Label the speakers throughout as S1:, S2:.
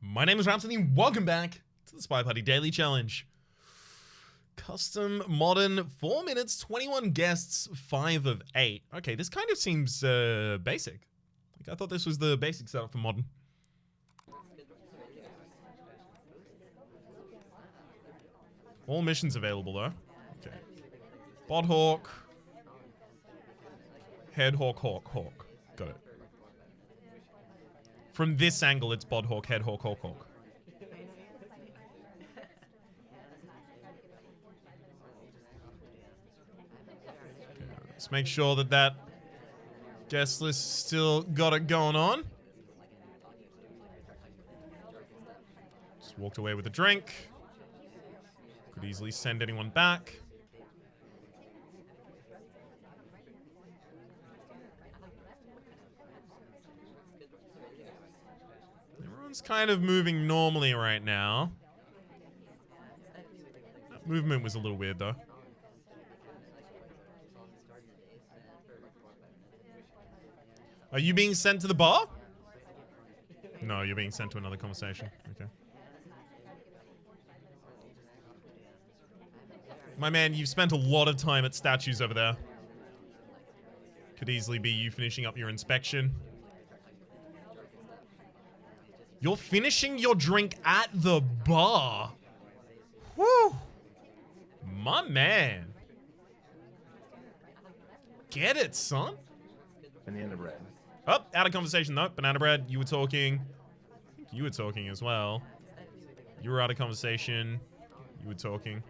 S1: My name is Rhapsody, welcome back to the SpyParty Daily Challenge. Custom, modern, 4 minutes, 21 guests, 5 of 8. Okay, this kind of seems basic. Like, I thought this was the basic setup for modern. All missions available though. Okay. Bot Hawk. Head Hawk, Hawk, Hawk. Got it. From this angle, it's Bod Hawk, Head Hawk, Hawk, Hawk. Okay, let's make sure that that guest list still got it going on. Just walked away with a drink. Could easily send anyone back. Everyone's kind of moving normally right now. That movement was a little weird though. Are you being sent to the bar? No, you're being sent to another conversation. Okay. My man, you've spent a lot of time at statues over there. Could easily be you finishing up your inspection. You're finishing your drink at the bar. Whew. My man. Get it, son.
S2: Banana bread.
S1: Oh, out of conversation though. Banana bread, you were talking. I think you were talking as well. You were out of conversation. You were talking.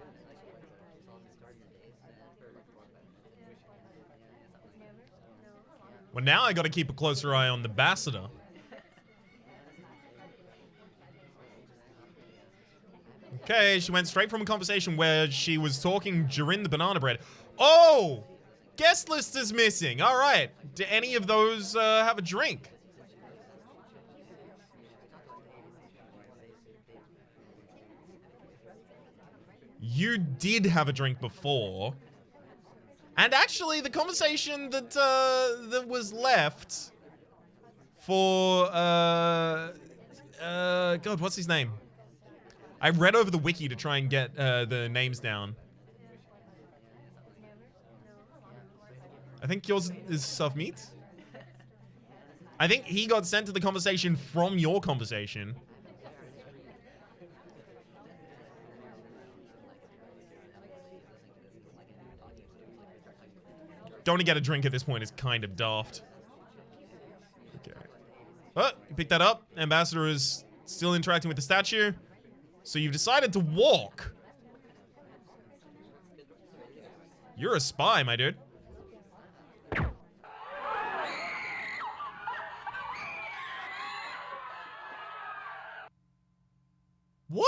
S1: Well, now I gotta keep a closer eye on the ambassador. Okay, she went straight from a conversation where she was talking during the banana bread. Oh! Guest list is missing. Alright. Do any of those have a drink? You did have a drink before. And actually, the conversation that that was left for God, what's his name? I read over the wiki to try and get the names down. I think yours is Suvmeet. I think he got sent to the conversation from your conversation. Going to get a drink at this point is kind of daft. Okay. Oh, you picked that up. Ambassador is still interacting with the statue. So you've decided to walk. You're a spy, my dude. What?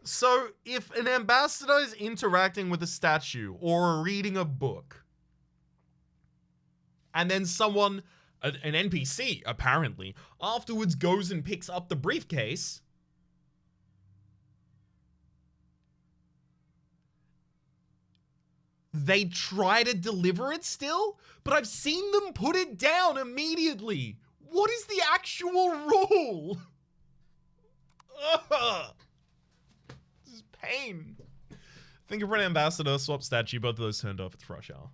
S1: So, if an ambassador is interacting with a statue or reading a book, and then someone, an NPC apparently, afterwards goes and picks up the briefcase, they try to deliver it still, but I've seen them put it down immediately. What is the actual rule? Ugh. This is pain. Fingerprint ambassador, swap statue, both of those turned off. It's rush hour.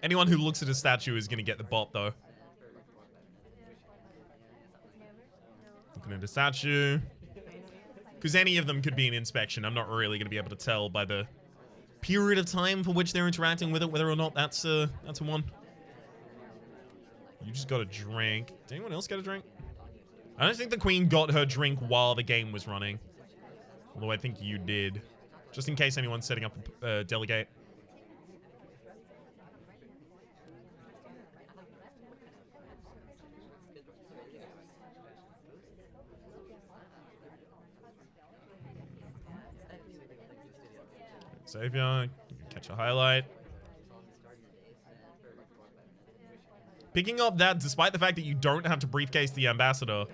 S1: Anyone who looks at a statue is gonna get the bot though. Looking at a statue. Because any of them could be an inspection. I'm not really going to be able to tell by the period of time for which they're interacting with it, whether or not that's a one. You just got a drink. Did anyone else get a drink? I don't think the queen got her drink while the game was running. Although I think you did. Just in case anyone's setting up a delegate. Savior, you can catch a highlight. Picking up that, despite the fact that you don't have to briefcase the ambassador,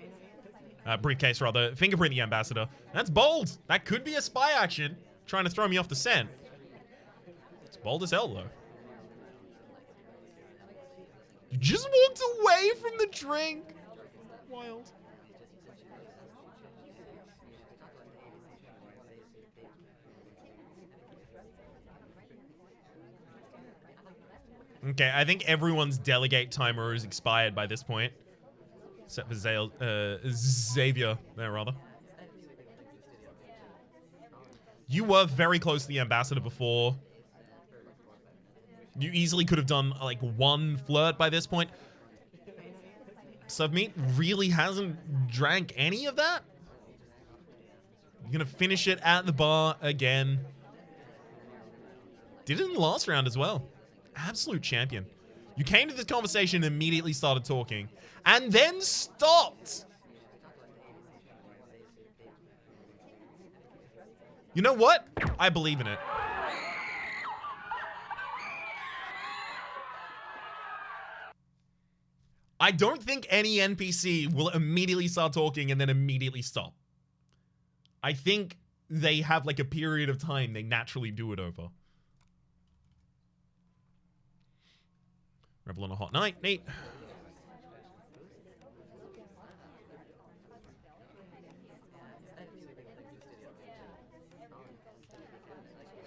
S1: briefcase rather, fingerprint the ambassador. That's bold. That could be a spy action, trying to throw me off the scent. It's bold as hell, though. You just walked away from the drink. Wild. Okay, I think everyone's delegate timer is expired by this point. Except for Xavier there, rather. You were very close to the ambassador before. You easily could have done, like, one flirt by this point. Submeat really hasn't drank any of that? You're gonna finish it at the bar again. Did it in the last round as well. Absolute champion. You came to this conversation and immediately started talking. And then stopped. You know what? I believe in it. I don't think any NPC will immediately start talking and then immediately stop. I think they have like a period of time they naturally do it over. Rebel on a hot night. Neat.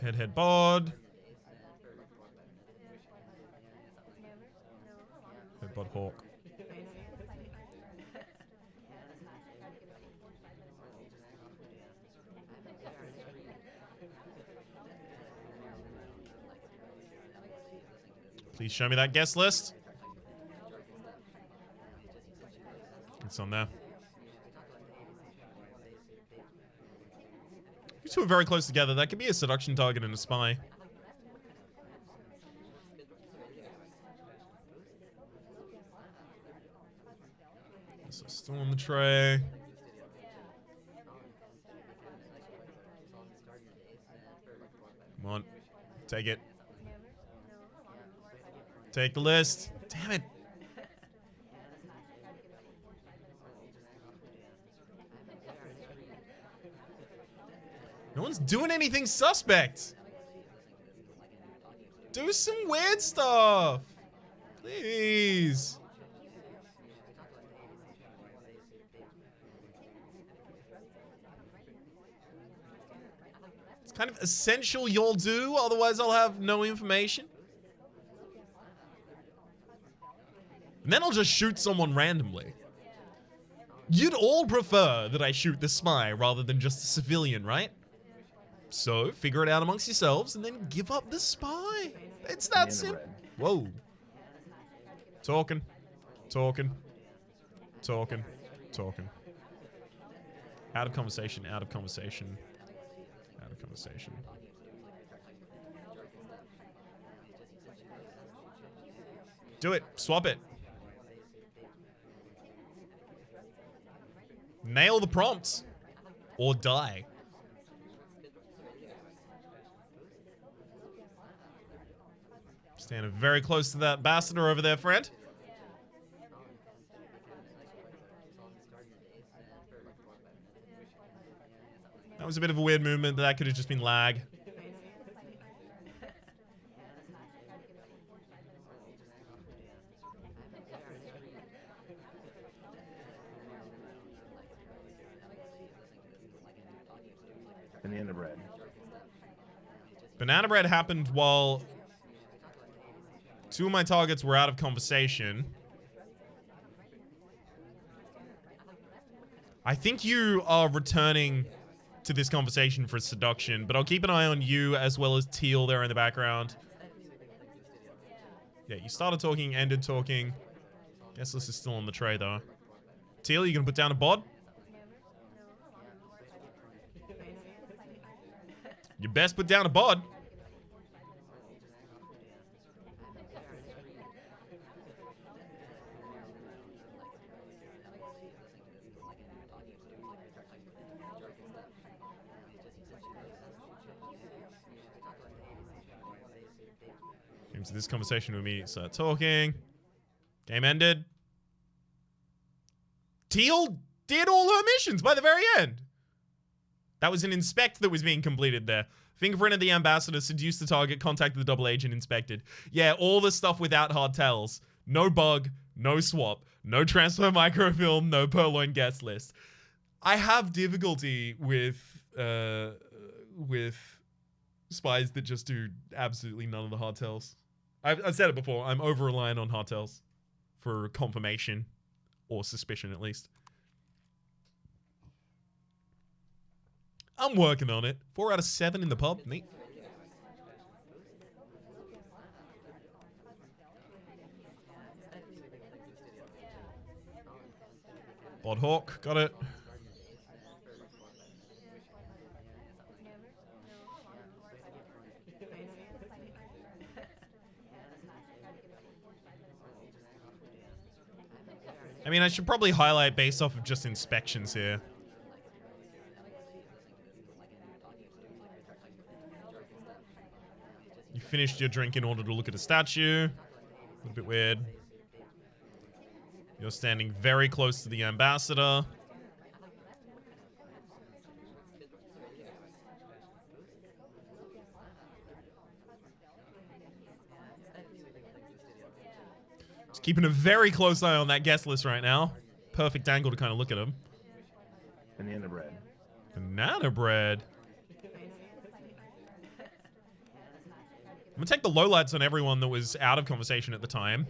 S1: Head bod. Head bod hawk. Please show me that guest list. It's on there. You two are very close together. That could be a seduction target and a spy. This is still on the tray. Come on. Take it. Take the list. Damn it. No one's doing anything suspect. Do some weird stuff. Please. It's kind of essential you'll do, otherwise I'll have no information. And then I'll just shoot someone randomly. You'd all prefer that I shoot the spy rather than just a civilian, right? So, figure it out amongst yourselves and then give up the spy. It's that simple. Whoa. Talking. Talking. Talking. Talking. Out of conversation, out of conversation. Out of conversation. Do it. Swap it. Nail the prompts. Or die. Standing very close to that ambassador over there, friend. That was a bit of a weird movement, but that could have just been lag.
S2: Banana bread.
S1: Banana bread happened while two of my targets were out of conversation. I think you are returning to this conversation for seduction, but I'll keep an eye on you as well as Teal there in the background. Yeah, you started talking, ended talking. Guess this is still on the tray though. Teal, you gonna put down a bod? You best put down a bod. Came to this conversation with me, start talking. Game ended. Teal did all her missions by the very end. That was an inspect that was being completed there. Fingerprinted the ambassador, seduced the target, contacted the double agent, inspected. Yeah, all the stuff without hard tells. No bug, no swap, no transfer microfilm, no purloin guest list. I have difficulty with spies that just do absolutely none of the hard tells. I've said it before, I'm over-reliant on hard tells for confirmation or suspicion at least. I'm working on it. 4 out of 7 in the pub. Neat. Bod Hawk, got it. I mean, I should probably highlight based off of just inspections here. You finished your drink in order to look at a statue. A little bit weird. You're standing very close to the ambassador. Just keeping a very close eye on that guest list right now. Perfect angle to kind of look at him.
S2: Banana bread.
S1: Banana bread. I'm gonna take the lowlights on everyone that was out of conversation at the time.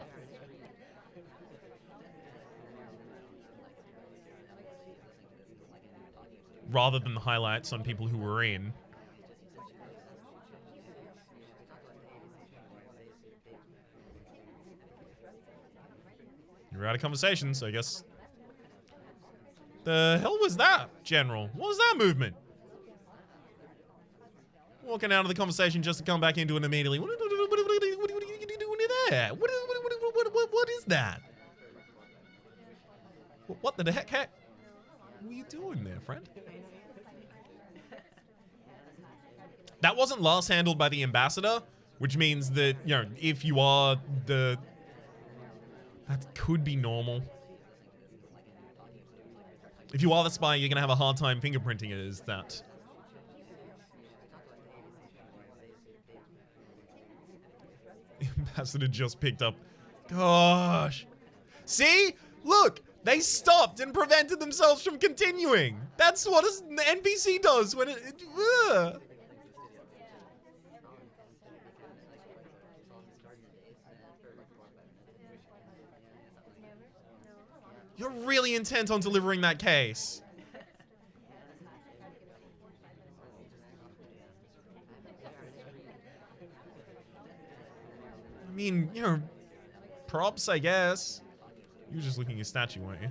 S1: Rather than the highlights on people who were in. You're out of conversation, so I guess... The hell was that, General? What was that movement? Walking out of the conversation just to come back into it immediately. What are you doing there? What is that? What the heck? What are you doing there, friend? That wasn't last handled by the ambassador, which means that, you know, if you are the... That could be normal. If you are the spy, you're going to have a hard time fingerprinting it as that. The ambassador just picked up. Gosh. See? Look! They stopped and prevented themselves from continuing. That's what an NPC does when it... You're really intent on delivering that case. I mean, you know, props, I guess. You were just looking at a statue, weren't you?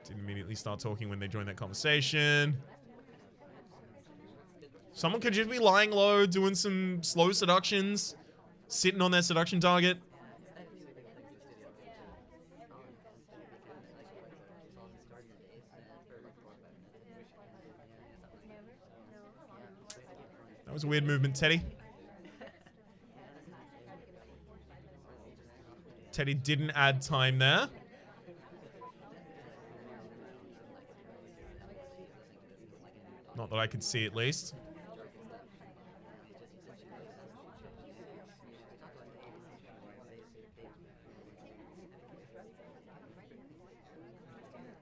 S1: Didn't immediately start talking when they joined that conversation. Someone could just be lying low, doing some slow seductions, sitting on their seduction target. That was a weird movement, Teddy. Teddy didn't add time there. Not that I could see, at least.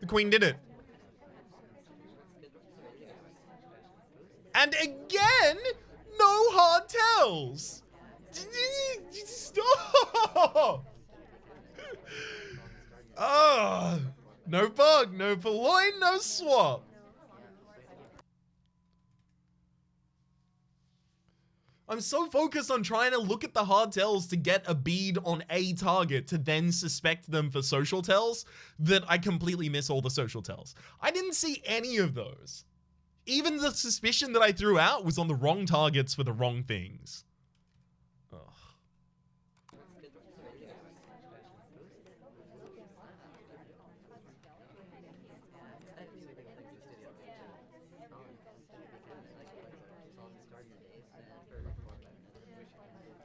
S1: The Queen did it. And again, no hard tells. Stop. Oh, no bug, no purloin, no swap. I'm so focused on trying to look at the hard tells to get a bead on a target to then suspect them for social tells that I completely miss all the social tells. I didn't see any of those. Even the suspicion that I threw out was on the wrong targets for the wrong things. Ugh.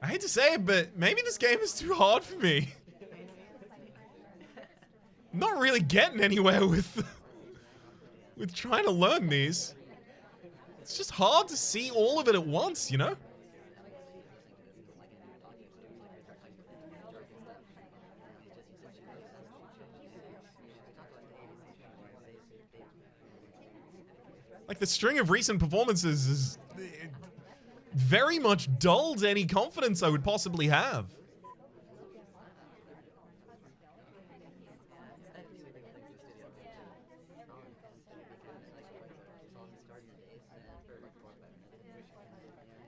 S1: I hate to say it, but maybe this game is too hard for me. I'm not really getting anywhere with trying to learn these. It's just hard to see all of it at once, you know? Like, the string of recent performances is very much dulled any confidence I would possibly have.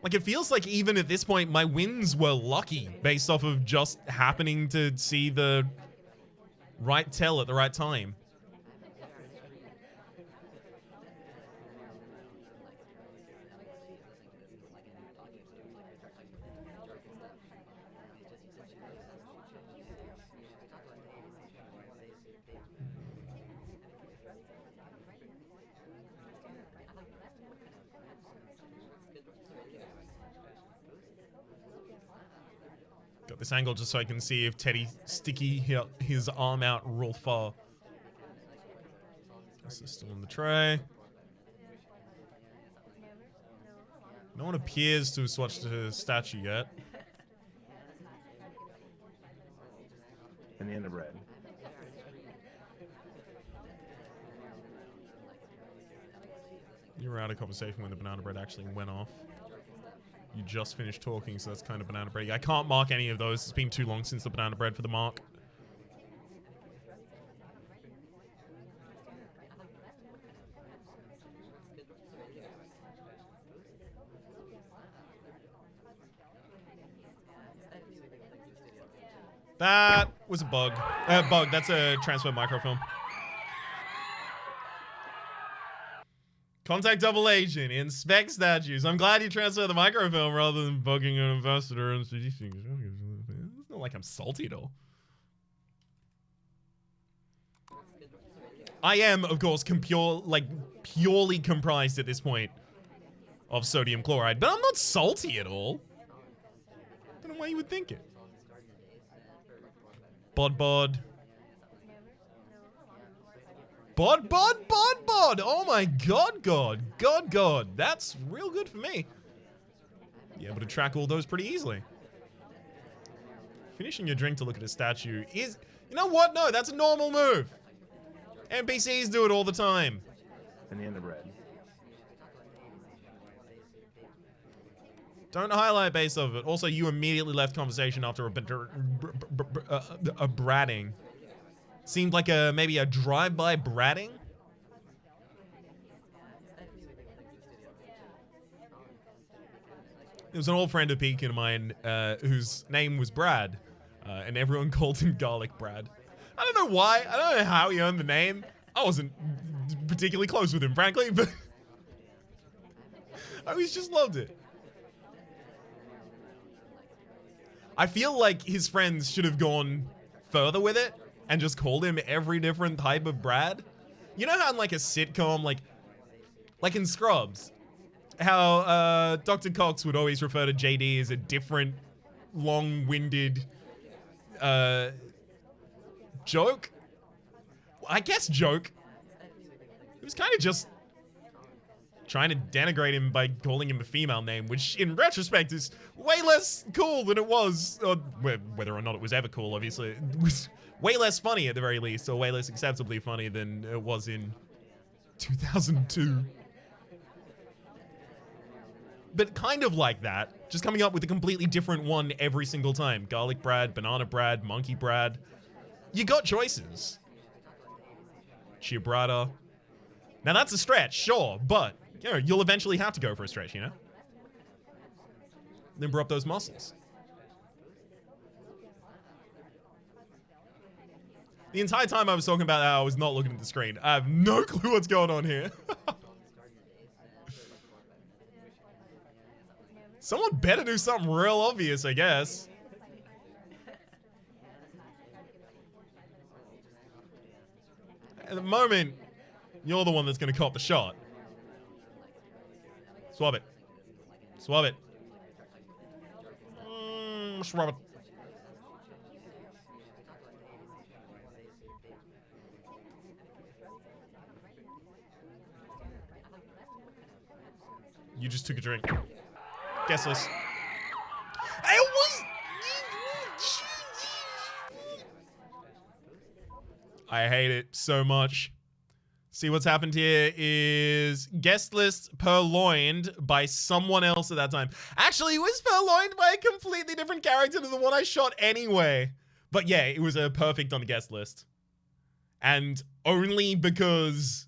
S1: Like, it feels like even at this point, my wins were lucky based off of just happening to see the right tell at the right time. Got this angle just so I can see if Teddy sticky his arm out real far. This is still on the tray. No one appears to have swatched the statue yet.
S2: Banana bread.
S1: You were out of conversation when the banana bread actually went off. You just finished talking, so that's kind of banana bread. I can't mark any of those. It's been too long since the banana bread for the mark. That was a bug. That's a transfer microfilm. Contact double agent. Inspect statues. I'm glad you transfer the microfilm rather than bugging an ambassador and things. It's not like I'm salty at all. I am, of course, purely comprised at this point of sodium chloride, but I'm not salty at all. I don't know why you would think it. Bod. Bod. Oh my God. That's real good for me. Be able to track all those pretty easily. Finishing your drink to look at a statue is... You know what? No, that's a normal move. NPCs do it all the time.
S2: Banana bread.
S1: Don't highlight base of it. Also, you immediately left conversation after a bratting. Seemed like maybe a drive-by bratting. There was an old friend of Pekin of mine whose name was Brad, and everyone called him Garlic Brad. I don't know why. I don't know how he earned the name. I wasn't particularly close with him, frankly, but I always just loved it. I feel like his friends should have gone further with it and just called him every different type of Brad. You know how in like a sitcom, like in Scrubs, how Dr. Cox would always refer to JD as a different, long-winded joke? I guess joke. It was kind of just trying to denigrate him by calling him a female name, which in retrospect is way less cool than it was, or whether or not it was ever cool, obviously. It was way less funny at the very least, or way less acceptably funny than it was in 2002. But kind of like that, just coming up with a completely different one every single time. Garlic Brad, Banana Brad, Monkey Brad. You got choices. Ciabrata. Now that's a stretch, sure, but you know, you'll eventually have to go for a stretch, you know? Limber up those muscles. The entire time I was talking about that, I was not looking at the screen. I have no clue what's going on here. Someone better do something real obvious, I guess. At the moment, you're the one that's going to cop the shot. Swab it. Swab it. Mr. Rabbit. You just took a drink. Guess list. It was... I hate it so much. See, what's happened here is guest list purloined by someone else at that time. Actually, it was purloined by a completely different character to the one I shot anyway. But yeah, it was a perfect on the guest list. And only because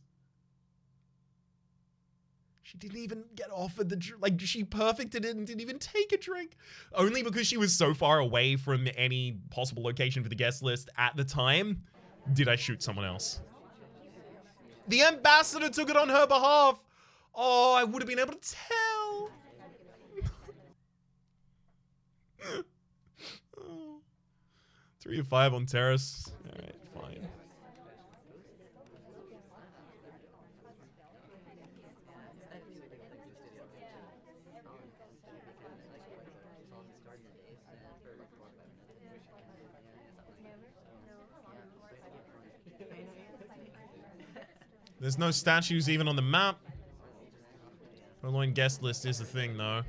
S1: she didn't even get offered the drink. Like, she perfected it and didn't even take a drink. Only because she was so far away from any possible location for the guest list at the time did I shoot someone else. The ambassador took it on her behalf. Oh, I would have been able to tell. 3 of 5 on terrace. All right, fine. There's no statues even on the map. Purloined guest list is the thing, though.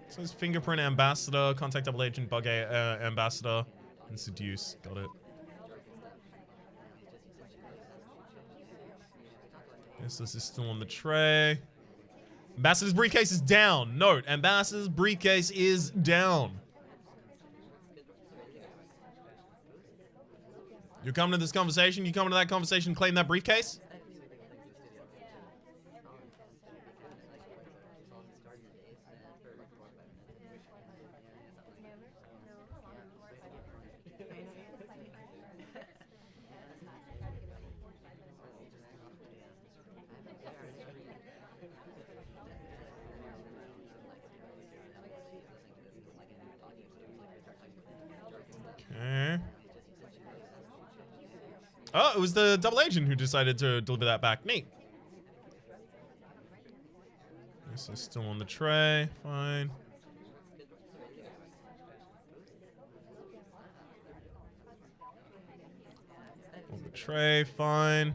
S1: So it's fingerprint ambassador, contact double agent, bug ambassador, and seduce. Got it. Guest list is still on the tray. Ambassador's briefcase is down. Note, ambassador's briefcase is down. You come to this conversation, you come to that conversation, claim that briefcase? Okay. Oh, it was the double agent who decided to deliver that back. Neat. This is still on the tray. Fine. On the tray. Fine.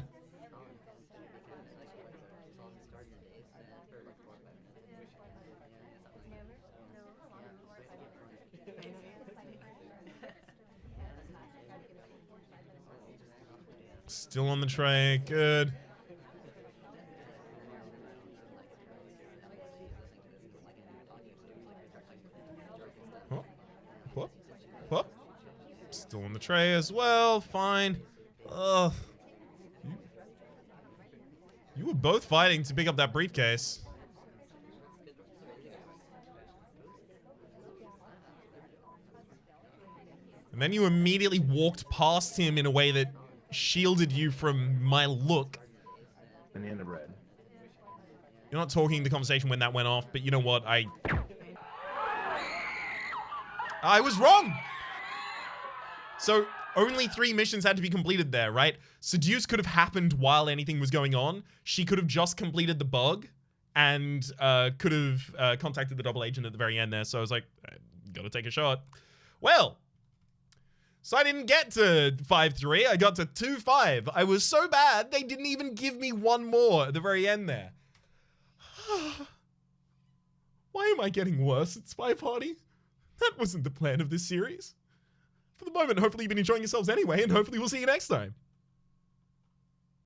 S1: Still on the tray. Good. Whoop. Whoop. Whoop. Still on the tray as well. Fine. Ugh. You were both fighting to pick up that briefcase. And then you immediately walked past him in a way that shielded you from my look.
S2: And the end of red.
S1: You're not talking the conversation when that went off, but you know what? I was wrong. So only 3 missions had to be completed there, right? Seduce could have happened while anything was going on. She could have just completed the bug and could have contacted the double agent at the very end there. So I was like, gotta take a shot. Well, so I didn't get to 5-3. I got to 2-5. I was so bad, they didn't even give me one more at the very end there. Why am I getting worse at SpyParty? That wasn't the plan of this series. For the moment, hopefully you've been enjoying yourselves anyway, and hopefully we'll see you next time.